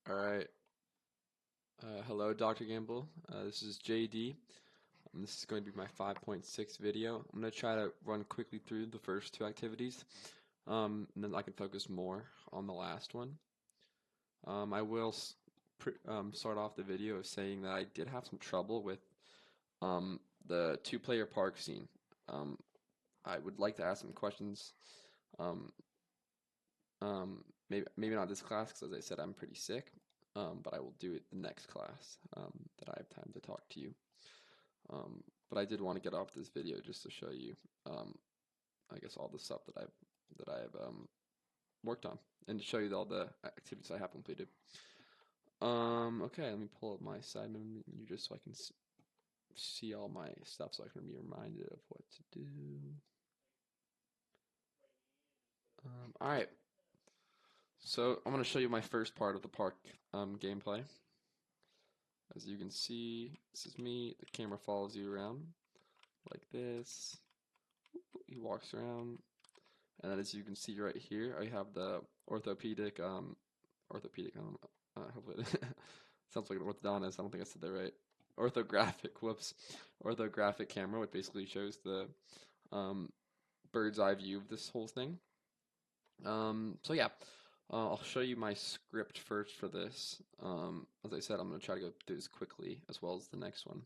All right. Hello, Dr. Gamble. This is JD. This is going to be my 5.6 video. I'm going to try to run quickly through the first two activities, and then I can focus more on the last one. I will start off the video of saying that I did have some trouble with the two-player park scene. Um, I would like to ask some questions. Um, maybe not this class because, as I said, I'm pretty sick. But I will do it the next class that I have time to talk to you. But I did want to get off this video just to show you, I guess, all the stuff that I've worked on, and to show you all the activities I have completed. Okay, let me pull up my side menu just so I can see all my stuff, so I can be reminded of what to do. All right, so I'm gonna show you my first part of the park gameplay. As you can see, this is me. The camera follows you around like this. He walks around, and then as you can see right here, I have the orthopedic. Hopefully, it sounds like an orthodontist. I don't think I said that right. Orthographic. Whoops. Orthographic camera, which basically shows the um, bird's eye view of this whole thing. So yeah, I'll show you my script first for this. As I said, I'm gonna try to go through this quickly as well as the next one,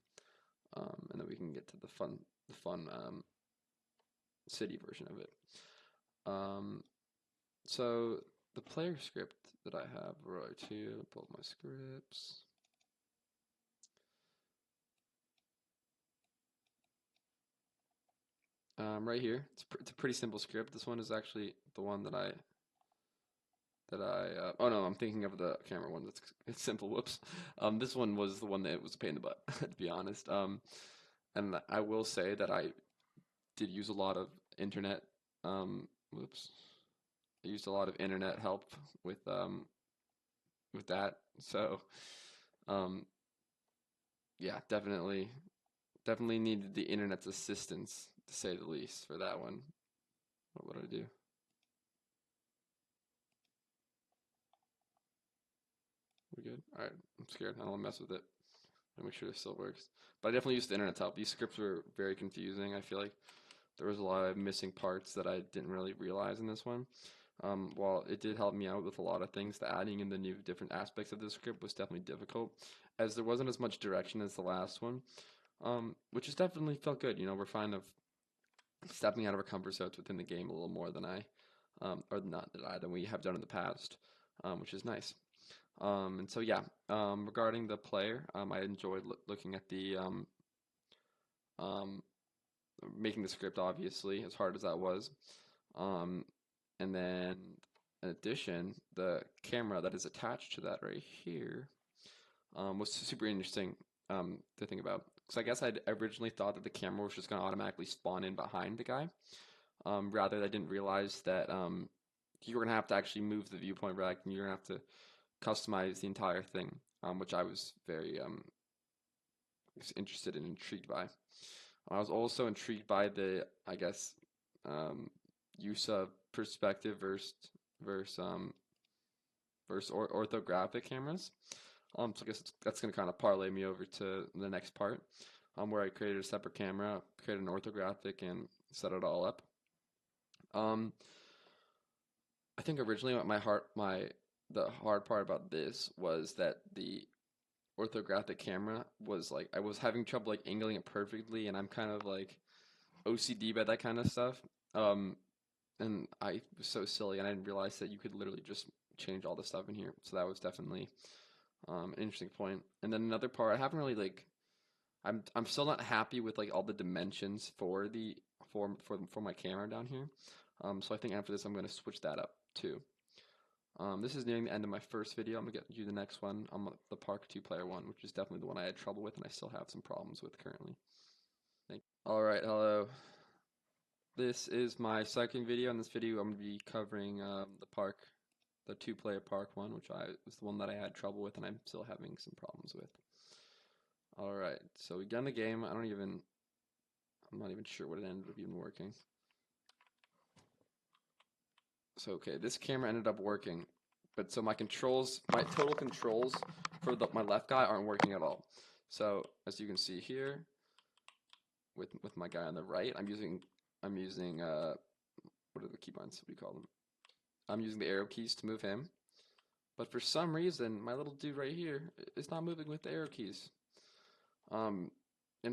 and then we can get to the fun city version of it. Um, so the player script that I have right here, pull up my scripts. Right here, it's a pretty simple script. This one is actually the one that I oh no, I'm thinking of the camera one. It's simple. Whoops. This one was the one that was a pain in the butt, to be honest. And I will say that I did use a lot of internet. Whoops. I used a lot of internet help with that. So, um, yeah, definitely needed the internet's assistance to say the least for that one. What would I do? We good? All right. I'm scared. I don't want to mess with it. I make sure this still works. But I definitely used the internet's help. These scripts were very confusing. I feel like there was a lot of missing parts that I didn't really realize in this one. While it did help me out with a lot of things, the adding in the new different aspects of the script was definitely difficult, as there wasn't as much direction as the last one, which has definitely felt good. We're kind of stepping out of our comfort zones within the game a little more than or not that than we have done in the past, which is nice. And so yeah, regarding the player, I enjoyed looking at the um, making the script obviously as hard as that was, um, and then in addition, the camera that is attached to that right here was super interesting to think about. Because I guess I'd originally thought that the camera was just going to automatically spawn in behind the guy. Rather, I didn't realize that you were going to have to actually move the viewpoint back, and you're going to have to customize the entire thing, which I was very interested and intrigued by. I was also intrigued by the, I guess, um, use of perspective versus orthographic cameras. So I guess that's going to kind of parlay me over to the next part, where I created a separate camera, created an orthographic, and set it all up. Um, I think originally the hard part about this was that the orthographic camera was like I was having trouble like angling it perfectly, and I'm kind of like OCD by that kind of stuff. Um, and I was so silly, and I didn't realize that you could literally just change all the stuff in here. So that was definitely an interesting point. And then another part, I haven't really like I'm still not happy with like all the dimensions for the for my camera down here. So I think after this I'm going to switch that up too. This is nearing the end of my first video. I'm gonna get you the next one. The Park 2-player one, which is definitely the one I had trouble with and I still have some problems with currently. Thank you. Alright, hello. This is my second video. In this video, I'm gonna be covering the 2-player park one, which was the one that I had trouble with and I'm still having some problems with. Alright, so we got in the game. I'm not even sure what it ended up even working. So okay, this camera ended up working. but so my total controls for my left guy aren't working at all. So as you can see here, with my guy on the right, I'm using what are the keybinds? What do you call them? I'm using the arrow keys to move him, but for some reason, my little dude right here is not moving with the arrow keys. And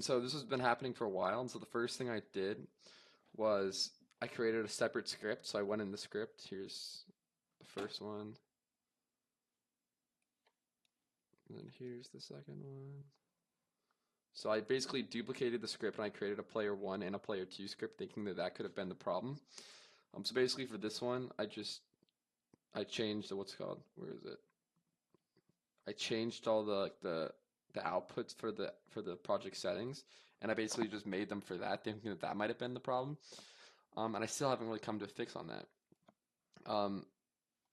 so this has been happening for a while, and so the first thing I did was I created a separate script. So I went in the script. Here's the first one, and then here's the second one. So I basically duplicated the script and I created a player 1 and a player 2 script, thinking that that could have been the problem. So basically for this one, I changed the, what's it called? Where is it? I changed all the outputs for the project settings, and I basically just made them for that, thinking that that might have been the problem. And I still haven't really come to a fix on that.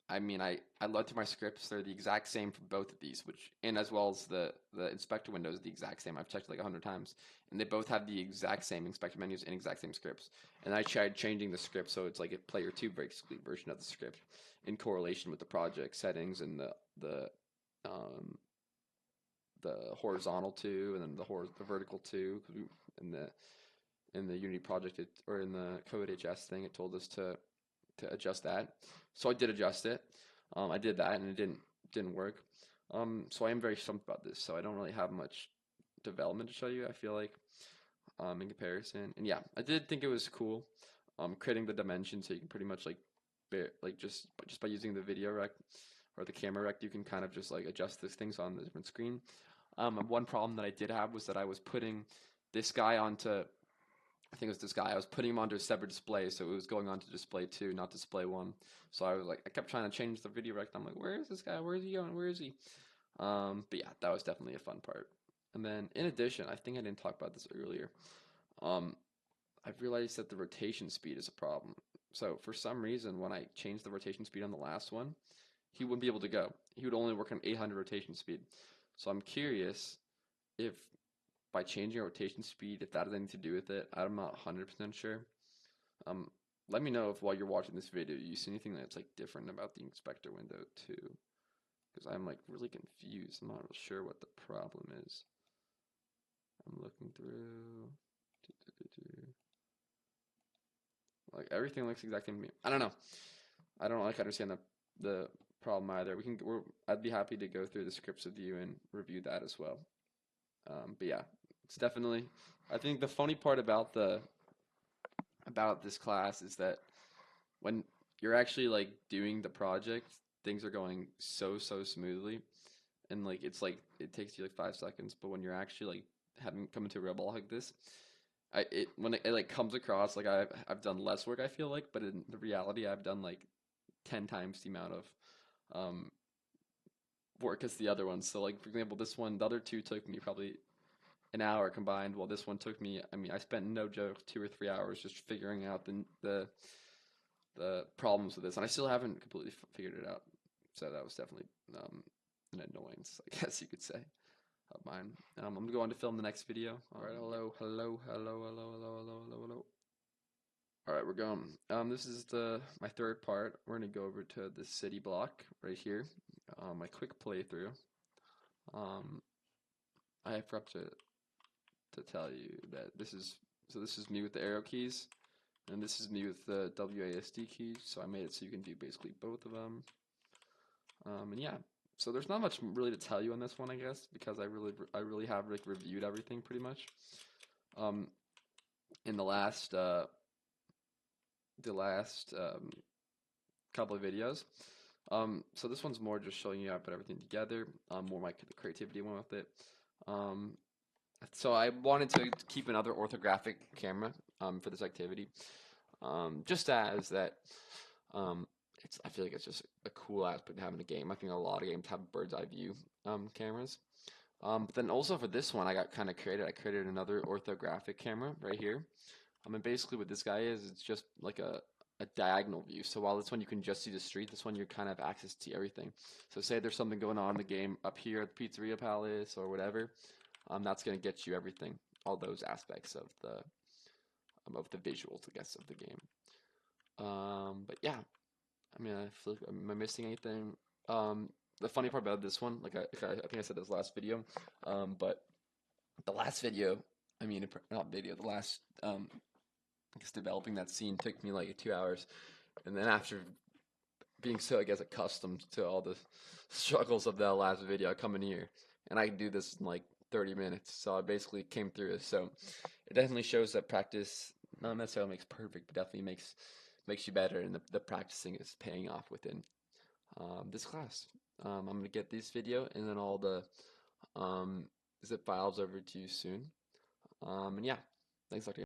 I mean, I looked through my scripts; they're the exact same for both of these, and as well as the inspector window is the exact same. I've checked like 100 times, and they both have the exact same inspector menus and exact same scripts. And I tried changing the script so it's like a player 2 basically version of the script in correlation with the project settings and the horizontal 2 and then the vertical 2 in the Unity project or in the Code HS thing, it told us to adjust that. So I did adjust it. I did that and it didn't work. So I am very stumped about this. So I don't really have much development to show you, I feel like, in comparison. And yeah, I did think it was cool, creating the dimension so you can pretty much just by using the video rec or the camera rec, you can kind of just like adjust these things on the different screen. One problem that I did have was that I was putting this guy onto, I think it was this guy, I was putting him onto a separate display, so it was going on to display 2, not display 1. So I kept trying to change the video rec. I'm like, where is this guy? Where is he going? Where is he? But yeah, that was definitely a fun part. And then in addition, I think I didn't talk about this earlier. I've realized that the rotation speed is a problem. So for some reason, when I changed the rotation speed on the last one, he wouldn't be able to go. He would only work on 800 rotation speed. So I'm curious if by changing rotation speed, if that has anything to do with it. I'm not 100% sure. Let me know if while you're watching this video, you see anything that's like different about the inspector window too. Because I'm like really confused. I'm not real sure what the problem is. I'm looking through. Like everything looks exactly to me. I don't know. I don't like understand the problem either. I'd be happy to go through the scripts with you and review that as well. But yeah, it's definitely. I think the funny part about this class is that when you're actually like doing the project, things are going so smoothly, and like it takes you like 5 seconds. But when you're actually like having come into a real ball like this, when it like comes across like I've done less work, I feel like, but in the reality I've done like 10 times the amount of work as the other one. So like for example, the other two took me probably an hour combined, while this one took me, I mean, I spent no joke 2 or 3 hours just figuring out the problems with this, and I still haven't completely figured it out. So that was definitely an annoyance, I guess you could say, of mine. I'm gonna go on to film the next video. All right, hello. All right, we're going. This is my third part. We're gonna go over to the city block right here. My quick playthrough. I forgot to tell you that this is me with the arrow keys, and this is me with the WASD keys. So I made it so you can do basically both of them. And yeah, so there's not much really to tell you on this one, I guess, because I really have like reviewed everything pretty much. In the last couple of videos. So this one's more just showing you how I put everything together. More my creativity went with it. So I wanted to keep another orthographic camera for this activity, just as that. I feel like it's just a cool aspect to have in a game. I think a lot of games have bird's eye view cameras. But then also for this one, I got kind of creative. I created another orthographic camera right here. And basically what this guy is, it's just like a diagonal view. So while this one you can just see the street, this one you kind of have access to everything. So say there's something going on in the game up here at the Pizzeria Palace or whatever. That's going to get you everything, all those aspects of the visuals, I guess, of the game. But yeah, I mean, I feel like, am I missing anything? The funny part about this one, I think I said this last video, but the last video, I mean, not video, the last, I guess developing that scene took me like 2 hours. And then after being so, I guess, accustomed to all the struggles of that last video, I come in here and I can do this in like 30 minutes. So I basically came through it. So it definitely shows that practice not necessarily makes perfect, but definitely makes you better, and the practicing is paying off within this class. I'm gonna get this video and then all the zip files over to you soon. And yeah, thanks, Dr.